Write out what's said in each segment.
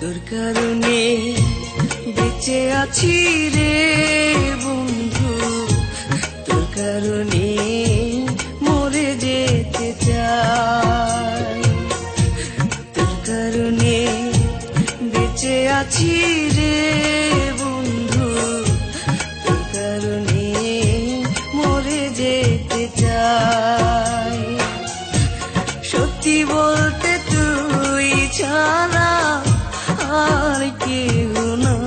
তোর কারণে বেঁচে আছি রে বন্ধু, তোর কারণে মরে যেতে চাই। তোর কারণে বেঁচে আছি রে বন্ধু, তোর কারণে মরে যেতে চাই। সত্যি বলতে তুই ছাড়া আর কেউ নাই।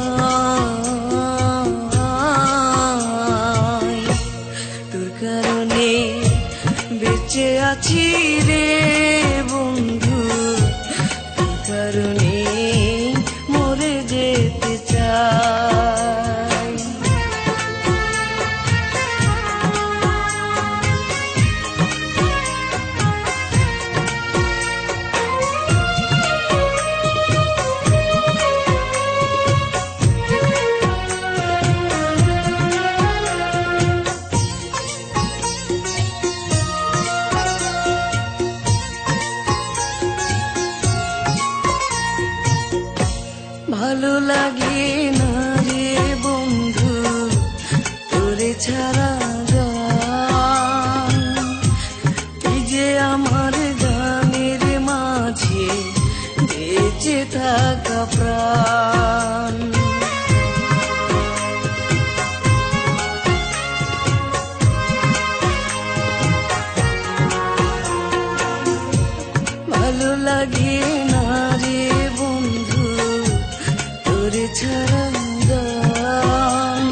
তোর কারণে বেঁচে আছি রে বন্ধু, তোর কারণে মরে যেতে চাই। ভালো লাগে না রে বন্ধু তোরে ছাড়া গান, তুই যে আমার গানের মাঝে বেঁচে থাকা প্রাণ। ভালো লাগে না রে বন্ধু তোরে ছাড়া গান,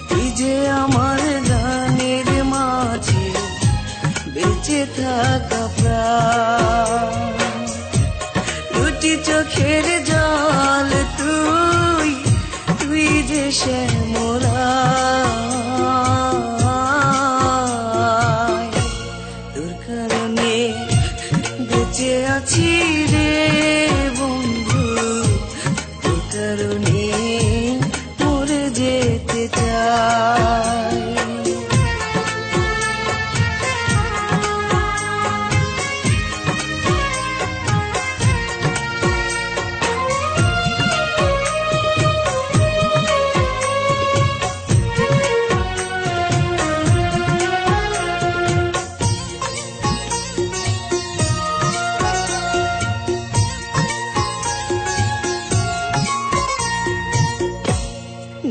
তুই যে আমার গানের মাঝে বেঁচে থাকা প্রাণ। দুটি চোখের জল তুই, তুই যে শ্যামলায়। তোর কারণে বেঁচে আছি রে বন্ধু, তোর কারণে মরে যেতে চাই।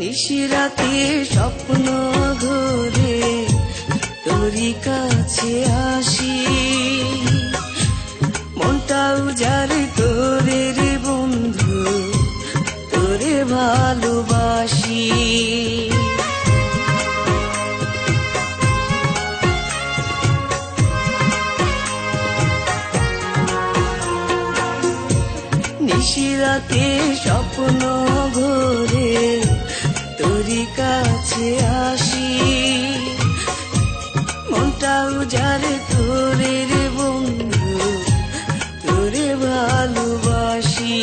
নিশিরাতে স্বপ্ন ঘরে তোরই কাছে আসি, মনটা উজাড় করে রে বন্ধু তোরে ভালোবাসি। নিশিরাতে স্বপ্ন ঘরে তোরই কাছে আসি, মনটা উজাড় করে রে বন্ধু তোরে ভালোবাসি।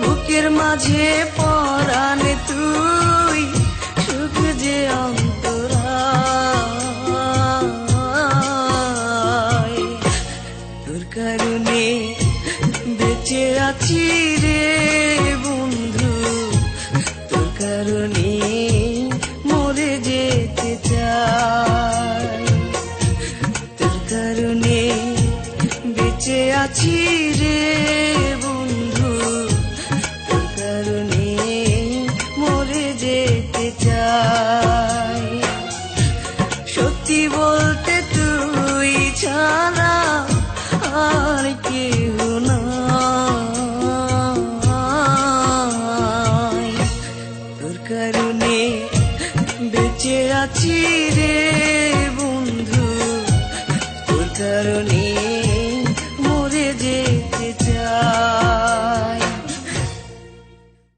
বুকের মাঝে পরাণ তুই, সুখ যে অন্তরায়। তোর কারণে বেঁচে আছি রে বন্ধু, তোর কারণে মরে যেতে চাই। তোর কারণে বেঁচে আছি রে বন্ধু, তোর কারণে মরে যেতে চাই। সত্যি বলতে তুই ছাড়া আর কেউ নাই। তোর কারণে বেঁচে আছি রে বন্ধু, তোর কারণে